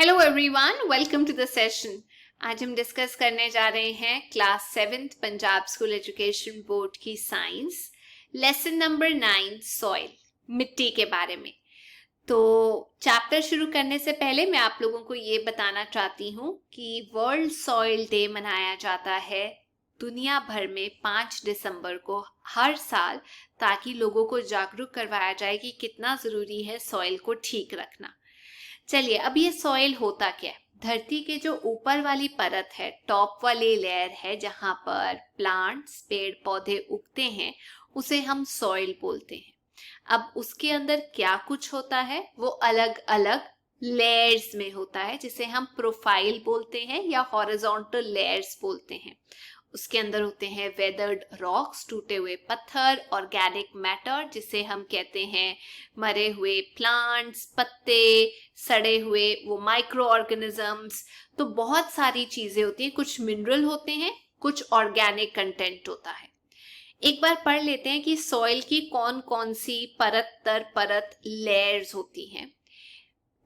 Hello everyone, welcome to the session. आज हम discuss करने जा रहे हैं class 7th Punjab school education board की साइंस लेसन नंबर 9 सॉइल, मिट्टी के बारे में। तो चैप्टर शुरू करने से पहले मैं आप लोगों को ये बताना चाहती हूँ कि वर्ल्ड सॉइल डे मनाया जाता है दुनिया भर में 5 दिसंबर को हर साल, ताकि लोगों को जागरूक करवाया जाए कि कितना ज़रूरी है सॉइल को ठीक रखना। चलिए, अब ये सॉइल होता क्या है? धरती के जो ऊपर वाली परत है, टॉप वाली लेयर है, जहां पर प्लांट्स, पेड़ पौधे उगते हैं, उसे हम सॉइल बोलते हैं। अब उसके अंदर क्या कुछ होता है, वो अलग अलग लेयर्स में होता है, जिसे हम प्रोफाइल बोलते हैं या हॉरिजॉन्टल लेयर्स बोलते हैं। उसके अंदर होते हैं वेदर्ड रॉक्स, टूटे हुए पत्थर, ऑर्गेनिक मैटर जिसे हम कहते हैं मरे हुए प्लांट्स, पत्ते, सड़े हुए वो माइक्रो ऑर्गेनिजम्स। तो बहुत सारी चीजें होती हैं, कुछ मिनरल होते हैं, कुछ ऑर्गेनिक कंटेंट होता है। एक बार पढ़ लेते हैं कि सॉइल की कौन कौन सी परत दर परत लेयर्स होती हैं।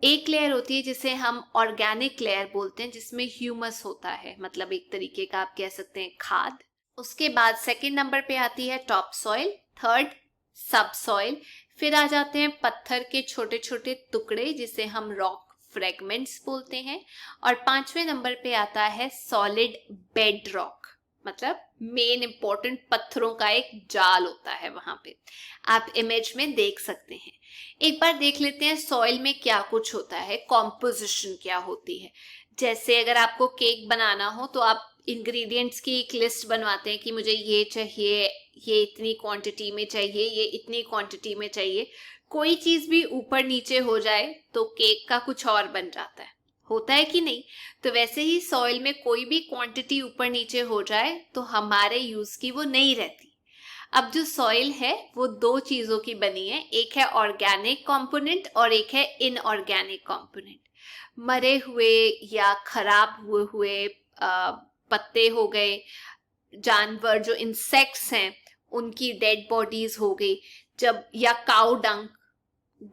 एक लेयर होती है जिसे हम ऑर्गेनिक लेयर बोलते हैं, जिसमें ह्यूमस होता है, मतलब एक तरीके का आप कह सकते हैं खाद। उसके बाद सेकंड नंबर पे आती है टॉप सॉइल, थर्ड सब सॉइल, फिर आ जाते हैं पत्थर के छोटे छोटे टुकड़े जिसे हम रॉक फ्रेगमेंट्स बोलते हैं, और पांचवें नंबर पे आता है सॉलिड बेड रॉक, मतलब मेन इंपॉर्टेंट पत्थरों का एक जाल होता है वहां पे, आप इमेज में देख सकते हैं। एक बार देख लेते हैं सॉइल में क्या कुछ होता है, कॉम्पोजिशन क्या होती है। जैसे अगर आपको केक बनाना हो तो आप इंग्रेडिएंट्स की एक लिस्ट बनवाते हैं कि मुझे ये चाहिए, ये इतनी क्वांटिटी में चाहिए, ये इतनी क्वांटिटी में चाहिए। कोई चीज भी ऊपर नीचे हो जाए तो केक का कुछ और बन जाता है, होता है कि नहीं? तो वैसे ही सॉइल में कोई भी क्वांटिटी ऊपर नीचे हो जाए तो हमारे यूज की वो नहीं रहती। अब जो सॉइल है वो दो चीजों की बनी है, एक है ऑर्गेनिक कंपोनेंट और एक है इनऑर्गेनिक कंपोनेंट। मरे हुए या खराब हुए हुए पत्ते हो गए, जानवर जो इंसेक्ट्स हैं उनकी डेड बॉडीज हो गई, जब या काउ डंग,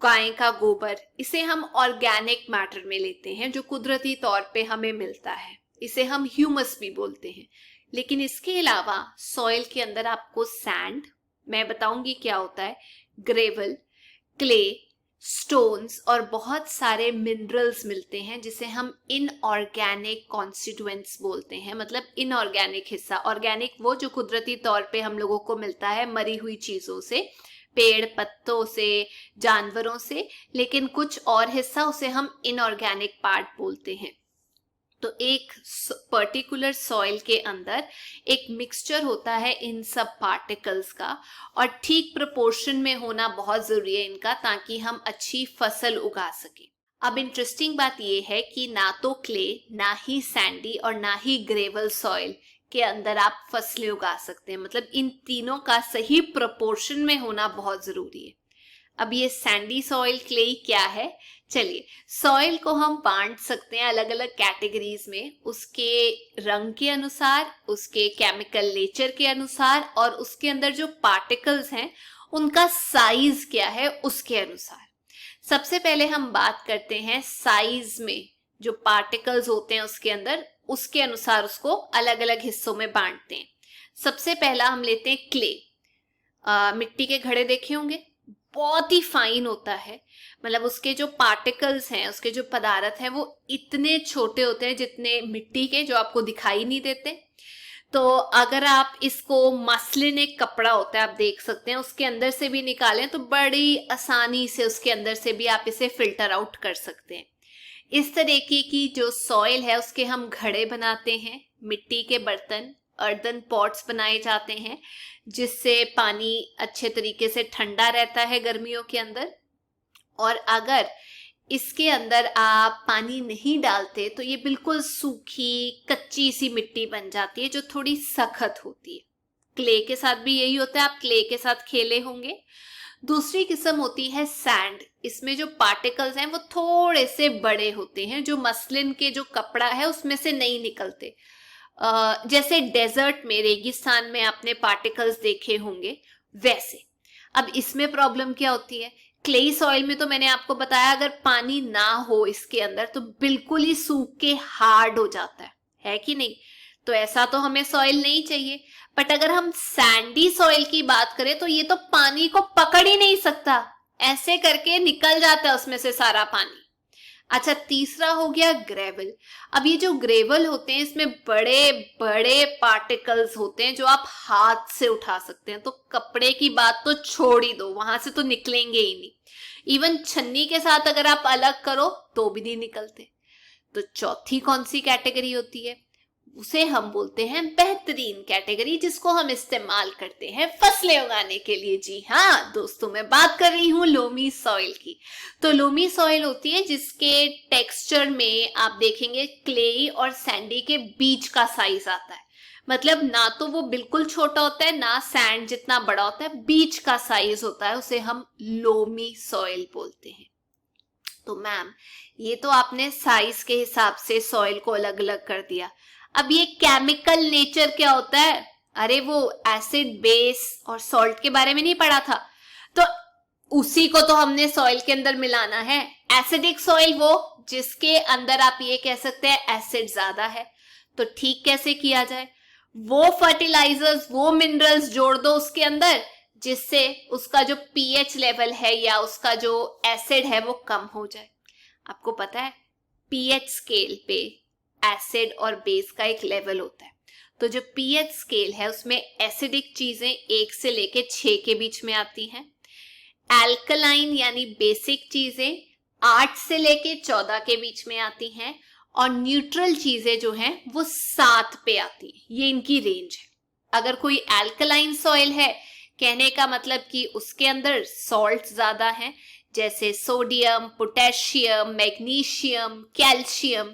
गाय का गोबर, इसे हम ऑर्गेनिक मैटर में लेते हैं जो कुदरती तौर पे हमें मिलता है, इसे हम ह्यूमस भी बोलते हैं। लेकिन इसके अलावा सॉइल के अंदर आपको सैंड, मैं बताऊंगी क्या होता है, ग्रेवल, क्ले, स्टोन्स और बहुत सारे मिनरल्स मिलते हैं जिसे हम इनऑर्गेनिक कॉन्स्टिट्यूएंट्स बोलते हैं, मतलब इनऑर्गेनिक हिस्सा। ऑर्गेनिक वो जो कुदरती तौर पे हम लोगों को मिलता है मरी हुई चीजों से, पेड़ पत्तों से, जानवरों से, लेकिन कुछ और हिस्सा उसे हम इनऑर्गेनिक पार्ट बोलते हैं। तो एक पर्टिकुलर सॉइल के अंदर एक मिक्सचर होता है इन सब पार्टिकल्स का, और ठीक प्रोपोर्शन में होना बहुत जरूरी है इनका, ताकि हम अच्छी फसल उगा सके। अब इंटरेस्टिंग बात यह है कि ना तो क्ले, ना ही सैंडी और ना ही ग्रेवल सॉइल के अंदर आप फसलें उगा सकते हैं, मतलब इन तीनों का सही प्रोपोर्शन में होना बहुत जरूरी है। अब ये सैंडी सॉइल, क्ले क्या है? चलिए, सॉइल को हम बांट सकते हैं अलग अलग कैटेगरीज में, उसके रंग के अनुसार, उसके केमिकल नेचर के अनुसार, और उसके अंदर जो पार्टिकल्स हैं उनका साइज क्या है उसके अनुसार। सबसे पहले हम बात करते हैं साइज में, जो पार्टिकल्स होते हैं उसके अंदर, उसके अनुसार उसको अलग अलग हिस्सों में बांटते हैं। सबसे पहला हम लेते हैं क्ले। मिट्टी के घड़े देखे होंगे, बहुत ही फाइन होता है, मतलब उसके जो पार्टिकल्स हैं, उसके जो पदार्थ हैं वो इतने छोटे होते हैं जितने मिट्टी के, जो आपको दिखाई नहीं देते। तो अगर आप इसको, मसलिन एक कपड़ा होता है, आप देख सकते हैं, उसके अंदर से भी निकालें तो बड़ी आसानी से उसके अंदर से भी आप इसे फिल्टर आउट कर सकते हैं। इस तरीके की जो सॉइल है उसके हम घड़े बनाते हैं, मिट्टी के बर्तन, अर्दन पॉट्स बनाए जाते हैं, जिससे पानी अच्छे तरीके से ठंडा रहता है गर्मियों के अंदर। और अगर इसके अंदर आप पानी नहीं डालते तो ये बिल्कुल सूखी कच्ची सी मिट्टी बन जाती है जो थोड़ी सख्त होती है। क्ले के साथ भी यही होता है, आप क्ले के साथ खेले होंगे। दूसरी किस्म होती है सैंड, इसमें जो पार्टिकल्स हैं वो थोड़े से बड़े होते हैं, जो मसलिन के जो कपड़ा है उसमें से नहीं निकलते। जैसे डेजर्ट में, रेगिस्तान में आपने पार्टिकल्स देखे होंगे वैसे। अब इसमें प्रॉब्लम क्या होती है? क्लेई सॉइल में तो मैंने आपको बताया अगर पानी ना हो इसके अंदर तो बिल्कुल ही सूख के हार्ड हो जाता है कि नहीं? तो ऐसा तो हमें सॉइल नहीं चाहिए। बट अगर हम सैंडी सॉइल की बात करें तो ये तो पानी को पकड़ ही नहीं सकता, ऐसे करके निकल जाता है उसमें से सारा पानी। अच्छा, तीसरा हो गया ग्रेवल। अब ये जो ग्रेवल होते हैं इसमें बड़े बड़े पार्टिकल्स होते हैं जो आप हाथ से उठा सकते हैं, तो कपड़े की बात तो छोड़ ही दो, वहां से तो निकलेंगे ही नहीं। इवन छन्नी के साथ अगर आप अलग करो तो भी नहीं निकलते। तो चौथी कौन सी कैटेगरी होती है? उसे हम बोलते हैं बेहतरीन कैटेगरी, जिसको हम इस्तेमाल करते हैं फसलें उगाने के लिए। जी हाँ दोस्तों, मैं बात कर रही हूँ लोमी सॉइल की। तो लोमी सॉइल होती है जिसके टेक्सचर में आप देखेंगे क्लेई और सैंडी के बीच का साइज आता है। मतलब ना तो वो बिल्कुल छोटा होता है ना सैंड जितना बड़ा होता है, बीच का साइज होता है, उसे हम लोमी सॉइल बोलते हैं। तो मैम ये तो आपने साइज के हिसाब से सॉइल को अलग अलग कर दिया। अब ये केमिकल नेचर क्या होता है? अरे वो एसिड, बेस और सॉल्ट के बारे में नहीं पढ़ा था? तो उसी को तो हमने सॉइल के अंदर मिलाना है। एसिडिक सॉइल वो जिसके अंदर आप ये कह सकते हैं एसिड ज्यादा है। तो ठीक कैसे किया जाए? वो फर्टिलाइजर्स, वो मिनरल्स जोड़ दो उसके अंदर जिससे उसका जो पीएच लेवल है या उसका जो एसिड है वो कम हो जाए। आपको पता है पीएच स्केल पे एसिड और बेस का एक लेवल होता है। तो जो पीएच स्केल है उसमें एसिडिक चीजें 1 से लेके 6 के बीच में आती हैं। एल्कलाइन यानी बेसिक चीजें 8 से लेके 14 के बीच में आती हैं। और न्यूट्रल चीजें जो हैं वो 7 पे आती हैं। ये इनकी रेंज है। अगर कोई एल्कलाइन सॉइल है, कहने का मतलब कि उसके अंदर सॉल्ट ज्यादा है, जैसे सोडियम, पोटेशियम, मैग्नीशियम, कैल्शियम।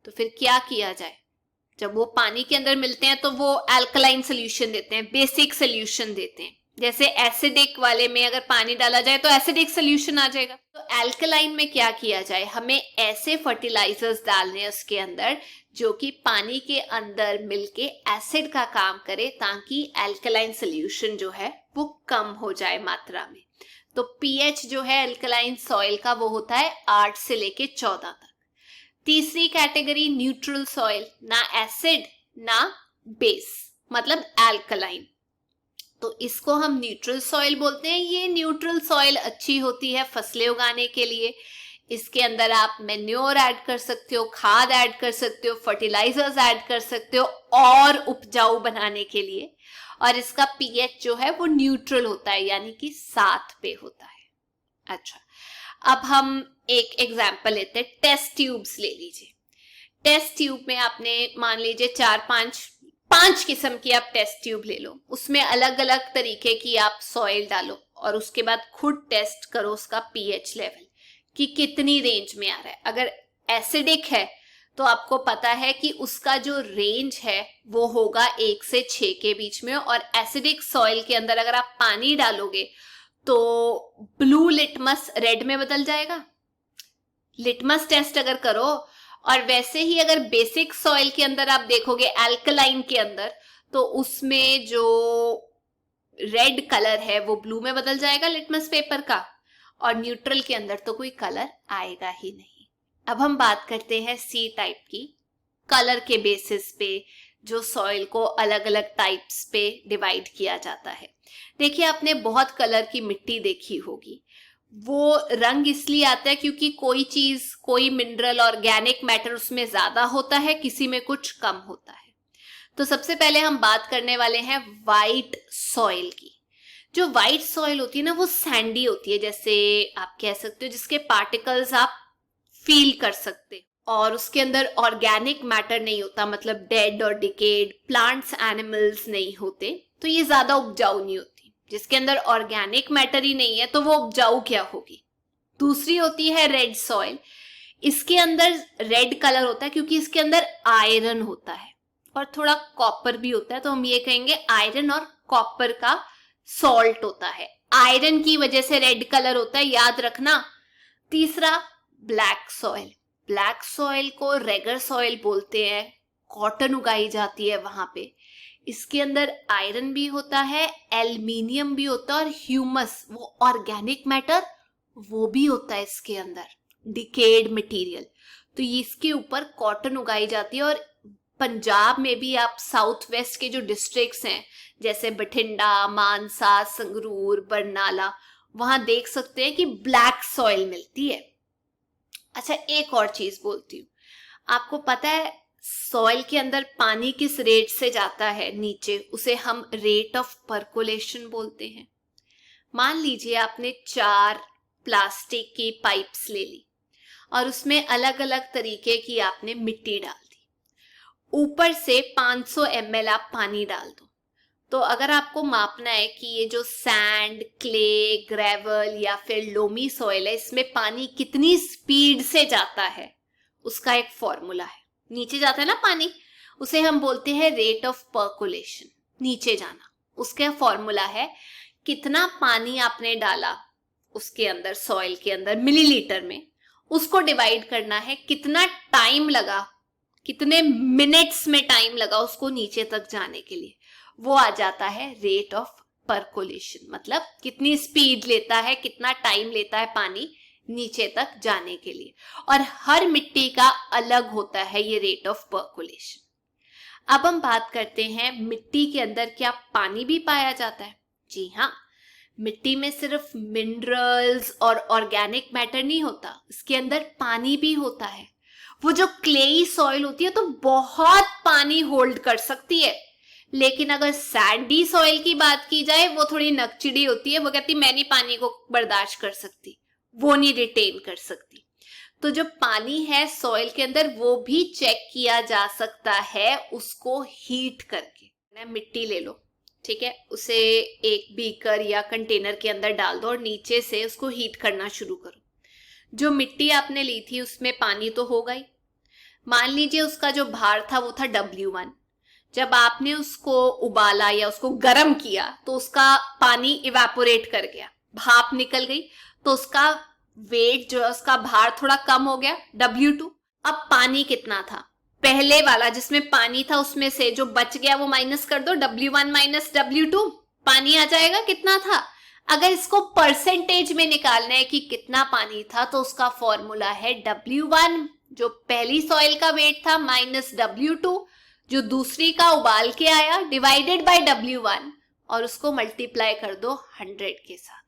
तो फिर क्या किया जाए? जब वो पानी के अंदर मिलते हैं तो वो अल्कलाइन सोल्यूशन देते हैं, बेसिक सोल्यूशन देते हैं। जैसे एसिडिक वाले में अगर पानी डाला जाए तो एसिडिक सोल्यूशन आ जाएगा। तो अल्कलाइन में क्या किया जाए? हमें ऐसे फर्टिलाइजर्स डालने हैं उसके अंदर जो कि पानी के अंदर मिलके एसिड का काम करे, ताकि अल्कलाइन सोल्यूशन जो है वो कम हो जाए मात्रा में। तो पीएच जो है अल्कलाइन सॉइल का वो होता है 8 से लेके 14 तक। तीसरी कैटेगरी न्यूट्रल सॉइल, ना एसिड ना बेस, मतलब अल्कलाइन। तो इसको हम न्यूट्रल सॉइल बोलते हैं। ये न्यूट्रल सॉइल अच्छी होती है फसलें उगाने के लिए। इसके अंदर आप मैन्योर ऐड कर सकते हो, खाद ऐड कर सकते हो, फर्टिलाइजर्स ऐड कर सकते हो और उपजाऊ बनाने के लिए। और इसका पीएच जो है वो न्यूट्रल होता है, यानी कि 7 पे होता है। अच्छा, अब हम एक एग्जाम्पल लेते हैं। टेस्ट ट्यूब्स ले लीजिए। टेस्ट ट्यूब में आपने मान लीजिए 4-5 किस्म की आप टेस्ट ट्यूब ले लो, उसमें अलग अलग तरीके की आप सॉइल डालो और उसके बाद खुद टेस्ट करो उसका पीएच लेवल कि कितनी रेंज में आ रहा है। अगर एसिडिक है तो आपको पता है कि उसका जो रेंज है वो होगा 1 से 6 के बीच में। और एसिडिक सॉइल के अंदर अगर आप पानी डालोगे तो ब्लू लिटमस रेड में बदल जाएगा। लिटमस टेस्ट अगर करो, और वैसे ही अगर बेसिक सॉइल के अंदर आप देखोगे अल्कलाइन के अंदर, तो उसमें जो रेड कलर है वो ब्लू में बदल जाएगा लिटमस पेपर का, और न्यूट्रल के अंदर तो कोई कलर आएगा ही नहीं। अब हम बात करते हैं सी टाइप की, कलर के बेसिस पे जो सॉइल को अलग अलग टाइप्स पे डिवाइड किया जाता है। देखिए आपने बहुत कलर की मिट्टी देखी होगी, वो रंग इसलिए आता है क्योंकि कोई चीज, कोई मिनरल, ऑर्गेनिक मैटर उसमें ज्यादा होता है, किसी में कुछ कम होता है। तो सबसे पहले हम बात करने वाले हैं वाइट सॉइल की। जो वाइट सॉइल होती है ना वो सैंडी होती है, जैसे आप कह सकते हो जिसके पार्टिकल्स आप फील कर सकते हो, और उसके अंदर ऑर्गेनिक मैटर नहीं होता, मतलब डेड और डिकेड प्लांट्स, एनिमल्स नहीं होते, तो ये ज्यादा उपजाऊ नहीं होती। जिसके अंदर ऑर्गेनिक मैटर ही नहीं है तो वो उपजाऊ क्या होगी? दूसरी होती है रेड सॉइल। इसके अंदर रेड कलर होता है क्योंकि इसके अंदर आयरन होता है और थोड़ा कॉपर भी होता है, तो हम ये कहेंगे आयरन और कॉपर का सॉल्ट होता है। आयरन की वजह से रेड कलर होता है, याद रखना। तीसरा ब्लैक सॉइल। ब्लैक सॉइल को रेगर सॉइल बोलते हैं, कॉटन उगाई जाती है वहां पे। इसके अंदर आयरन भी होता है, एल्युमिनियम भी होता है और ह्यूमस, वो ऑर्गेनिक मैटर वो भी होता है इसके अंदर, डिकेड मटेरियल। तो ये इसके ऊपर कॉटन उगाई जाती है। और पंजाब में भी आप साउथ वेस्ट के जो डिस्ट्रिक्ट्स हैं जैसे बठिंडा, मानसा, संगरूर, बरनाला, वहां देख सकते हैं कि ब्लैक सॉइल मिलती है। अच्छा, एक और चीज बोलती हूँ, आपको पता है सॉइल के अंदर पानी किस रेट से जाता है नीचे? उसे हम रेट ऑफ परकोलेशन बोलते हैं। मान लीजिए आपने 4 प्लास्टिक की पाइप्स ले ली और उसमें अलग अलग तरीके की आपने मिट्टी डाल दी, ऊपर से 500 ml आप पानी डाल दो। तो अगर आपको मापना है कि ये जो सैंड, क्ले, ग्रेवल या फिर लोमी सॉइल है, इसमें पानी कितनी स्पीड से जाता है, उसका एक फॉर्मूला है। नीचे जाता है ना पानी, उसे हम बोलते हैं रेट ऑफ परकोलेशन, नीचे जाना। उसका फॉर्मूला है कितना पानी आपने डाला उसके अंदर, सॉइल के अंदर मिलीलीटर में, उसको डिवाइड करना है कितना टाइम लगा, कितने मिनट्स में टाइम लगा उसको नीचे तक जाने के लिए। वो आ जाता है रेट ऑफ परकोलेशन, मतलब कितनी स्पीड लेता है, कितना टाइम लेता है पानी नीचे तक जाने के लिए। और हर मिट्टी का अलग होता है ये रेट ऑफ परकोलेशन। अब हम बात करते हैं मिट्टी के अंदर क्या पानी भी पाया जाता है? जी हाँ, मिट्टी में सिर्फ मिनरल्स और ऑर्गेनिक मैटर नहीं होता, इसके अंदर पानी भी होता है। वो जो क्लेई सॉइल होती है तो बहुत पानी होल्ड कर सकती है, लेकिन अगर सैंडी सॉइल की बात की जाए वो थोड़ी नकचिड़ी होती है। वो कहती मैं नहीं पानी को बर्दाश्त कर सकती, वो नहीं रिटेन कर सकती। तो जो पानी है सॉइल के अंदर वो भी चेक किया जा सकता है उसको हीट करके। मिट्टी ले लो, ठीक है, उसे एक बीकर या कंटेनर के अंदर डाल दो और नीचे से उसको हीट करना शुरू करो। जो मिट्टी आपने ली थी उसमें पानी तो होगा ही। मान लीजिए उसका जो भार था वो था W1। जब आपने उसको उबाला या उसको गर्म किया तो उसका पानी इवेपोरेट कर गया, भाप निकल गई, तो उसका वेट जो है, उसका भार थोड़ा कम हो गया, W2। अब पानी कितना था? पहले वाला जिसमें पानी था उसमें से जो बच गया वो माइनस कर दो, W1 माइनस W2, पानी आ जाएगा कितना था। अगर इसको परसेंटेज में निकालना है कि कितना पानी था तो उसका फॉर्मूला है W1 जो पहली सॉइल का वेट था माइनस W2 जो दूसरी का उबाल के आया डिवाइडेड बाय W1 और उसको मल्टीप्लाई कर दो 100 के साथ।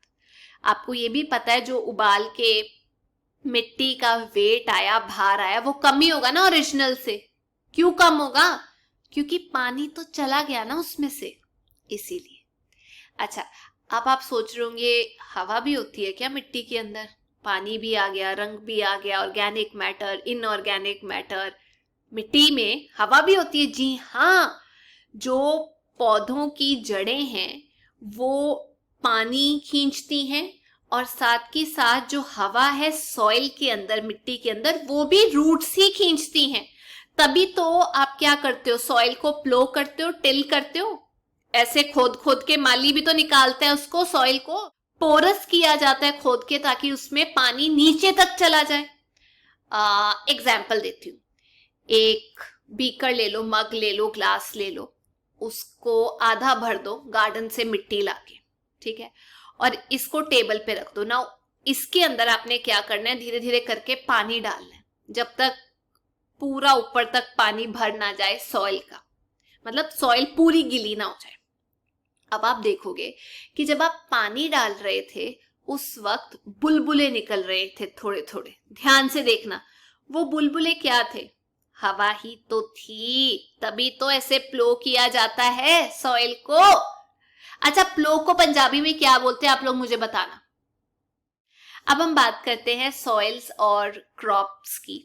आपको ये भी पता है जो उबाल के मिट्टी का वेट आया, भार आया, वो कम ही होगा ना ओरिजिनल से। क्यों कम होगा? क्योंकि पानी तो चला गया ना उसमें से, इसीलिए। अच्छा, अब आप सोच रहे होंगे हवा भी होती है क्या मिट्टी के अंदर? पानी भी आ गया, रंग भी आ गया, ऑर्गेनिक मैटर, इनऑर्गेनिक मैटर, मिट्टी में हवा भी होती है। जी हाँ, जो पौधों की जड़ें हैं वो पानी खींचती हैं और साथ के साथ जो हवा है सॉइल के अंदर, मिट्टी के अंदर, वो भी रूट्स ही खींचती हैं। तभी तो आप क्या करते हो, सॉइल को प्लो करते हो, टिल करते हो, ऐसे खोद खोद के, माली भी तो निकालते हैं उसको, सॉइल को पोरस किया जाता है खोद के ताकि उसमें पानी नीचे तक चला जाए। एग्जाम्पल देती हूँ, एक बीकर ले लो, मग ले लो, ग्लास ले लो, उसको आधा भर दो गार्डन से मिट्टी लाके, ठीक है, और इसको टेबल पे रख दो ना। इसके अंदर आपने क्या करना है, धीरे धीरे करके पानी डालना है जब तक पूरा ऊपर तक पानी भर ना जाए सॉइल का, मतलब सॉइल पूरी गीली ना हो जाए। अब आप देखोगे कि जब आप पानी डाल रहे थे उस वक्त बुलबुले निकल रहे थे थोड़े थोड़े, ध्यान से देखना। वो बुलबुले क्या थे? हवा ही तो थी, तभी तो ऐसे प्लो किया जाता है सॉइल को। अच्छा, प्लो को पंजाबी में क्या बोलते हैं आप लोग मुझे बताना। अब हम बात करते हैं सॉइल्स और क्रॉप्स की।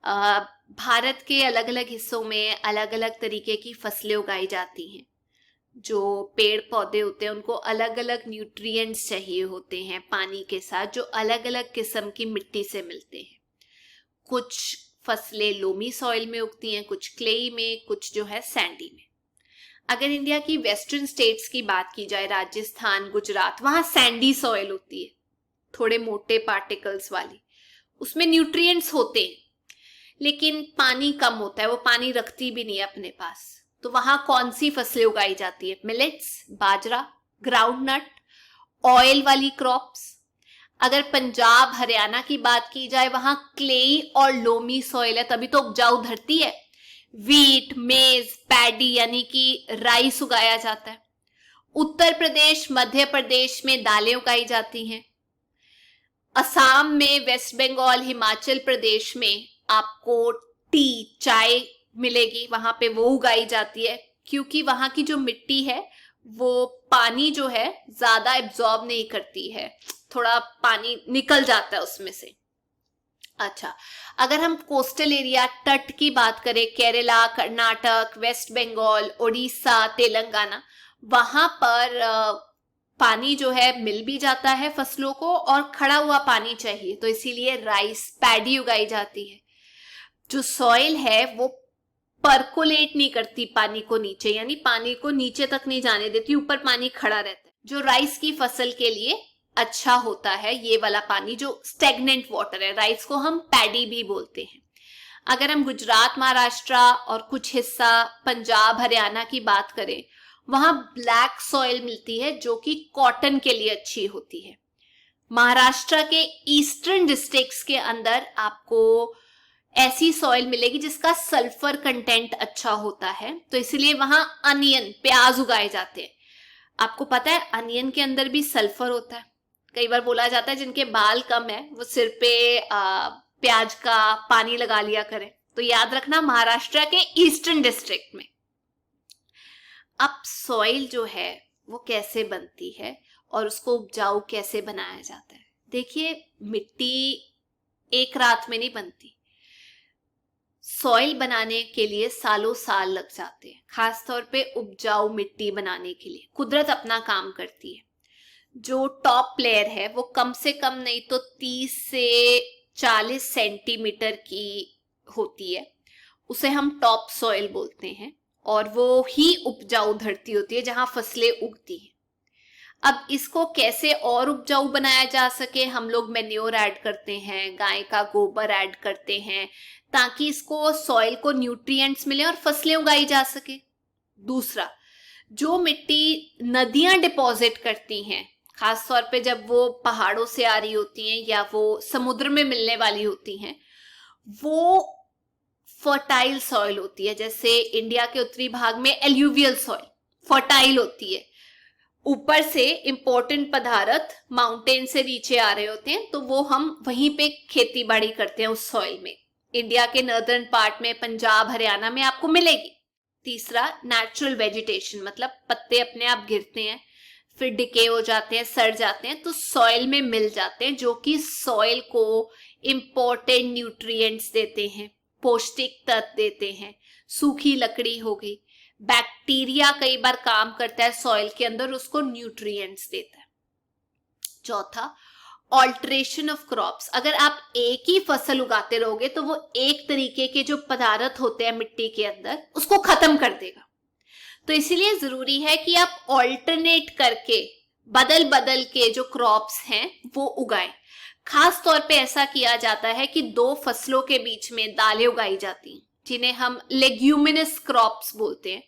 भारत के अलग अलग हिस्सों में अलग अलग तरीके की फसलें उगाई जाती हैं। जो पेड़ पौधे होते हैं उनको अलग अलग न्यूट्रिएंट्स चाहिए होते हैं पानी के साथ, जो अलग अलग किस्म की मिट्टी से मिलते हैं। कुछ फसलें लोमी सॉइल में उगती हैं, कुछ क्लेई में, कुछ जो है सैंडी में। अगर इंडिया की वेस्टर्न स्टेट्स की बात की जाए, राजस्थान, गुजरात, वहां सैंडी सॉइल होती है, थोड़े मोटे पार्टिकल्स वाली, उसमें न्यूट्रिएंट्स होते हैं लेकिन पानी कम होता है, वो पानी रखती भी नहीं है अपने पास। तो वहां कौन सी फसलें उगाई जाती है? मिलेट्स, बाजरा, ग्राउंडनट, ऑयल वाली क्रॉप्स। अगर पंजाब हरियाणा की बात की जाए वहां क्लेई और लोमी सॉइल है, तभी तो उपजाऊ धरती है। वीट, मेज, पैडी यानी कि राइस उगाया जाता है। उत्तर प्रदेश, मध्य प्रदेश में दालें उगाई जाती हैं। असम में, वेस्ट बंगाल, हिमाचल प्रदेश में आपको टी, चाय मिलेगी, वहां पे वो उगाई जाती है, क्योंकि वहां की जो मिट्टी है वो पानी जो है ज्यादा एब्जॉर्ब नहीं करती है, थोड़ा पानी निकल जाता है उसमें से। अच्छा, अगर हम कोस्टल एरिया, तट की बात करें, केरला, कर्नाटक, वेस्ट बंगाल, उड़ीसा, तेलंगाना, वहां पर पानी जो है मिल भी जाता है फसलों को, और खड़ा हुआ पानी चाहिए, तो इसीलिए राइस, पैडी उगाई जाती है। जो सॉइल है वो परकोलेट नहीं करती पानी को नीचे, यानी पानी को नीचे तक नहीं जाने देती, ऊपर पानी खड़ा रहता है, जो राइस की फसल के लिए अच्छा होता है। ये वाला पानी जो स्टेगनेंट वाटर है, राइस को हम पैडी भी बोलते हैं। अगर हम गुजरात, महाराष्ट्र और कुछ हिस्सा पंजाब, हरियाणा की बात करें, वहां ब्लैक सॉइल मिलती है जो कि कॉटन के लिए अच्छी होती है। महाराष्ट्र के ईस्टर्न डिस्ट्रिक्ट्स के अंदर आपको ऐसी सॉइल मिलेगी जिसका सल्फर कंटेंट अच्छा होता है, तो इसलिए वहां अनियन, प्याज उगाए जाते हैं। आपको पता है अनियन के अंदर भी सल्फर होता है। कई बार बोला जाता है जिनके बाल कम है वो सिर पे प्याज का पानी लगा लिया करें, तो याद रखना महाराष्ट्र के ईस्टर्न डिस्ट्रिक्ट में। अब सॉइल जो है वो कैसे बनती है और उसको उपजाऊ कैसे बनाया जाता है। देखिए, मिट्टी एक रात में नहीं बनती, सॉइल बनाने के लिए सालों साल लग जाते हैं, खासतौर पे उपजाऊ मिट्टी बनाने के लिए कुदरत अपना काम करती है। जो टॉप लेयर है वो कम से कम नहीं तो 30 से 40 सेंटीमीटर की होती है, उसे हम टॉप सॉइल बोलते हैं, और वो ही उपजाऊ धरती होती है जहां फसलें उगती हैं। अब इसको कैसे और उपजाऊ बनाया जा सके, हम लोग मैन्योर ऐड करते हैं, गाय का गोबर ऐड करते हैं, ताकि इसको सॉइल को न्यूट्रिएंट्स मिले और फसलें उगाई जा सके। दूसरा, जो मिट्टी नदियां डिपॉजिट करती हैं, खास तौर पे जब वो पहाड़ों से आ रही होती हैं या वो समुद्र में मिलने वाली होती हैं, वो फर्टाइल सॉइल होती है। जैसे इंडिया के उत्तरी भाग में एल्यूवियल सॉइल फर्टाइल होती है, ऊपर से इंपॉर्टेंट पदार्थ माउंटेन से नीचे आ रहे होते हैं, तो वो हम वहीं पे खेती बाड़ी करते हैं उस सॉइल में। इंडिया के नॉर्दर्न पार्ट में, पंजाब, हरियाणा में आपको मिलेगी। तीसरा, नेचुरल वेजिटेशन, मतलब पत्ते अपने आप गिरते हैं, फिर डिके हो जाते हैं, सड़ जाते हैं, तो सॉइल में मिल जाते हैं, जो कि सॉइल को इंपॉर्टेंट न्यूट्रिएंट्स देते हैं, पौष्टिक तत्व देते हैं। सूखी लकड़ी हो गई, बैक्टीरिया कई बार काम करता है सॉइल के अंदर, उसको न्यूट्रिएंट्स देता है। चौथा, ऑल्टरेशन ऑफ क्रॉप्स, अगर आप एक ही फसल उगाते रहोगे तो वो एक तरीके के जो पदार्थ होते हैं मिट्टी के अंदर उसको खत्म कर देगा, तो इसीलिए जरूरी है कि आप ऑल्टरनेट करके, बदल बदल के जो क्रॉप्स हैं वो उगाएं। खास तौर पे ऐसा किया जाता है कि दो फसलों के बीच में दालें उगाई जाती हैं, जिन्हें हम लेग्यूमिनस क्रॉप्स बोलते हैं,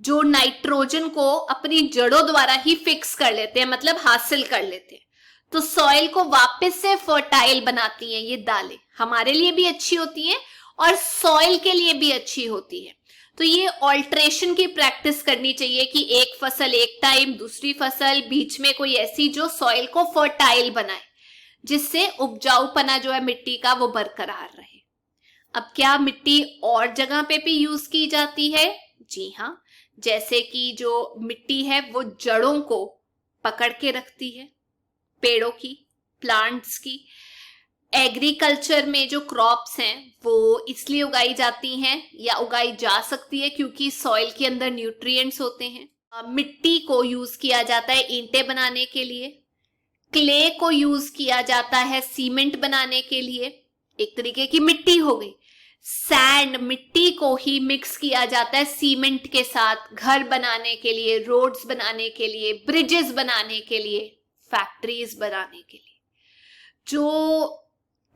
जो नाइट्रोजन को अपनी जड़ों द्वारा ही फिक्स कर लेते हैं, मतलब हासिल कर लेते हैं, तो सॉइल को वापस से फर्टाइल बनाती हैं। ये दालें हमारे लिए भी अच्छी होती हैं और सॉइल के लिए भी अच्छी होती है। तो ये ऑल्ट्रेशन की प्रैक्टिस करनी चाहिए कि एक फसल एक टाइम, दूसरी फसल बीच में, कोई ऐसी जो सॉइल को फर्टाइल बनाए, जिससे उपजाऊपना जो है मिट्टी का वो बरकरार रहे। अब क्या मिट्टी और जगह पे भी यूज की जाती है? जी हाँ, जैसे कि जो मिट्टी है वो जड़ों को पकड़ के रखती है, पेड़ों की, प्लांट्स की। एग्रीकल्चर में जो क्रॉप्स हैं वो इसलिए उगाई जाती हैं या उगाई जा सकती है क्योंकि सॉइल के अंदर न्यूट्रिएंट्स होते हैं। मिट्टी को यूज किया जाता है ईंटें बनाने के लिए, क्ले को यूज किया जाता है सीमेंट बनाने के लिए, एक तरीके की मिट्टी हो गई। सैंड, मिट्टी को ही मिक्स किया जाता है सीमेंट के साथ, घर बनाने के लिए, रोड्स बनाने के लिए, ब्रिजेस बनाने के लिए, फैक्ट्रीज बनाने के लिए। जो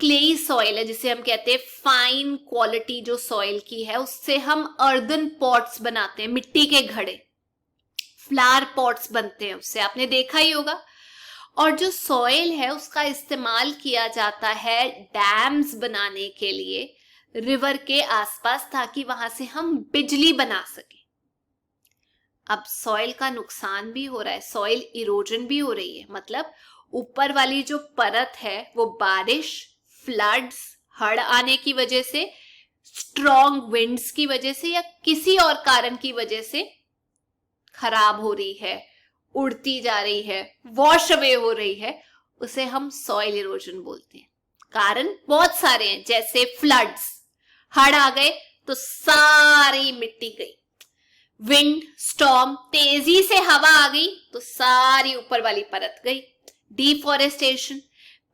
क्लेई सॉइल है, जिसे हम कहते हैं फाइन क्वालिटी जो सॉइल की है, उससे हम अर्दन पॉट्स बनाते हैं, मिट्टी के घड़े, फ्लावर पॉट्स बनते हैं उससे, आपने देखा ही होगा। और जो सॉइल है उसका इस्तेमाल किया जाता है डैम्स बनाने के लिए रिवर के आसपास, ताकि वहां से हम बिजली बना सके। अब सॉइल का नुकसान भी हो रहा है, सॉइल इरोजन भी हो रही है, मतलब ऊपर वाली जो परत है वो बारिश, फ्लड्स, हड़ आने की वजह से, स्ट्रॉन्ग विंड्स की वजह से या किसी और कारण की वजह से खराब हो रही है, उड़ती जा रही है, वॉश अवे हो रही है, उसे हम सॉइल इरोजन बोलते हैं। कारण बहुत सारे हैं, जैसे फ्लड्स, हड़ आ गए तो सारी मिट्टी गई, विंड स्टॉर्म, तेजी से हवा आ गई तो सारी ऊपर वाली परत गई, डिफॉरेस्टेशन,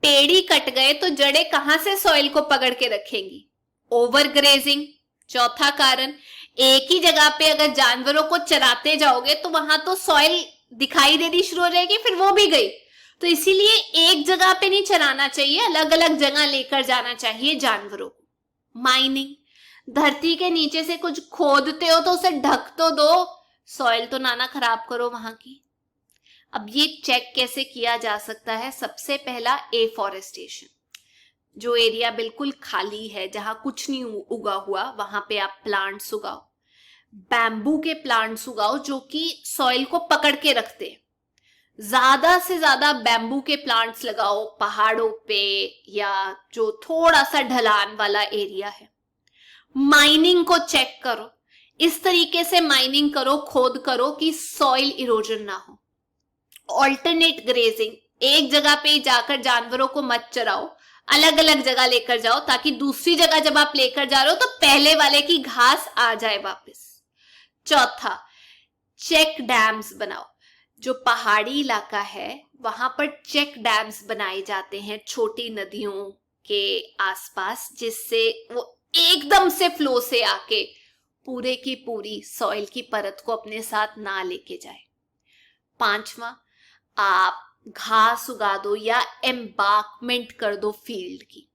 पेड़ कट गए तो जड़ें कहां से सॉइल को पकड़ के रखेंगी, ओवरग्रेजिंग, चौथा कारण, एक ही जगह पे अगर जानवरों को चराते जाओगे तो वहां तो सॉइल दिखाई देनी शुरू हो जाएगी, फिर वो भी गई, तो इसीलिए एक जगह पे नहीं चराना चाहिए, अलग अलग जगह लेकर जाना चाहिए जानवरों को। माइनिंग, धरती के नीचे से कुछ खोदते हो तो उसे ढक तो दो, सॉइल तो ना खराब करो वहां की। अब ये चेक कैसे किया जा सकता है? सबसे पहला एफॉरेस्टेशन, जो एरिया बिल्कुल खाली है जहां कुछ नहीं उगा हुआ वहां पे आप प्लांट्स उगाओ, बैम्बू के प्लांट्स उगाओ जो कि सॉइल को पकड़ के रखते हैं, ज्यादा से ज्यादा बैम्बू के प्लांट्स लगाओ पहाड़ों पे या जो थोड़ा सा ढलान वाला एरिया है। माइनिंग को चेक करो, इस तरीके से माइनिंग करो, खोद करो कि सॉइल इरोजन ना हो। ऑल्टरनेट ग्रेजिंग, एक जगह पे जाकर जानवरों को मत चराओ, अलग अलग जगह लेकर जाओ, ताकि दूसरी जगह जब आप लेकर जा रहे हो तो पहले वाले की घास आ जाए वापस। चौथा, चेक डैम्स बनाओ, जो पहाड़ी इलाका है वहां पर चेक डैम्स बनाए जाते हैं छोटी नदियों के आसपास, जिससे वो एकदम से फ्लो से आके पूरे की पूरी सॉइल की परत को अपने साथ ना लेके जाए। पांचवा, आप घास उगा दो या एम्बार्कमेंट कर दो फील्ड की,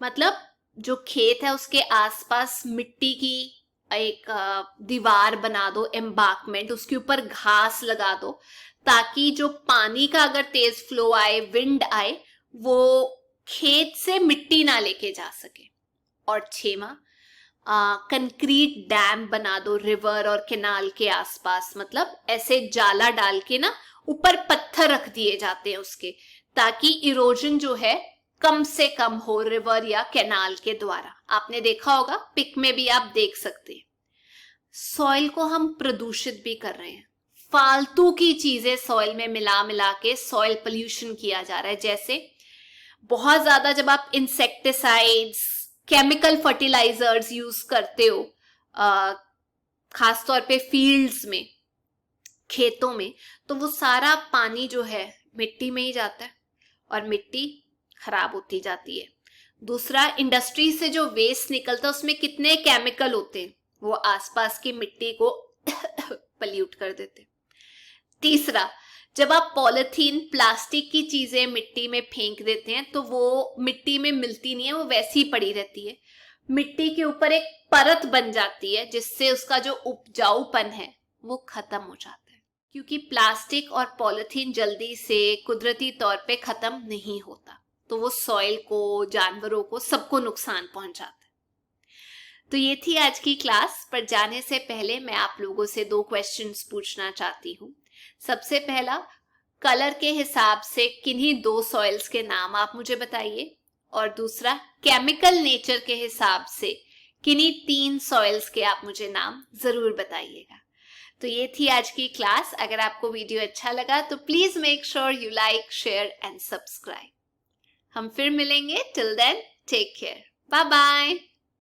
मतलब जो खेत है उसके आसपास मिट्टी की एक दीवार बना दो, एम्बार्कमेंट, उसके ऊपर घास लगा दो, ताकि जो पानी का अगर तेज फ्लो आए, विंड आए, वो खेत से मिट्टी ना लेके जा सके। और छेवा, कंक्रीट डैम बना दो रिवर और कैनाल के आसपास, मतलब ऐसे जाला डाल के ना ऊपर पत्थर रख दिए जाते हैं उसके, ताकि इरोजन जो है कम से कम हो रिवर या कैनाल के द्वारा। आपने देखा होगा, पिक में भी आप देख सकते हैं। सॉइल को हम प्रदूषित भी कर रहे हैं, फालतू की चीजें सॉइल में मिला मिला के सॉइल पोल्यूशन किया जा रहा है। जैसे बहुत ज्यादा जब आप इंसेक्टिसाइड्स, केमिकल फर्टिलाइजर्स यूज करते हो, खासतौर पे फील्ड्स में, खेतों में, तो वो सारा पानी जो है मिट्टी में ही जाता है और मिट्टी खराब होती जाती है। दूसरा, इंडस्ट्री से जो वेस्ट निकलता है उसमें कितने केमिकल होते हैं, वो आसपास की मिट्टी को पल्यूट कर देते हैं। तीसरा, जब आप पॉलिथीन, प्लास्टिक की चीजें मिट्टी में फेंक देते हैं तो वो मिट्टी में मिलती नहीं है, वो वैसी ही पड़ी रहती है, मिट्टी के ऊपर एक परत बन जाती है, जिससे उसका जो उपजाऊपन है वो खत्म हो जाता है, क्योंकि प्लास्टिक और पॉलिथीन जल्दी से कुदरती तौर पे खत्म नहीं होता, तो वो सॉइल को, जानवरों को, सबको नुकसान पहुंचाता है। तो ये थी आज की क्लास, पर जाने से पहले मैं आप लोगों से 2 क्वेश्चंस पूछना चाहती हूँ। सबसे पहला, कलर के हिसाब से किन्हीं 2 सॉइल्स के नाम आप मुझे बताइए, और दूसरा, केमिकल नेचर के हिसाब से किन्हीं 3 सॉइल्स के आप मुझे नाम जरूर बताइएगा। तो ये थी आज की क्लास। अगर आपको वीडियो अच्छा लगा तो please make sure you like, share and subscribe. हम फिर मिलेंगे, till then take care, bye bye.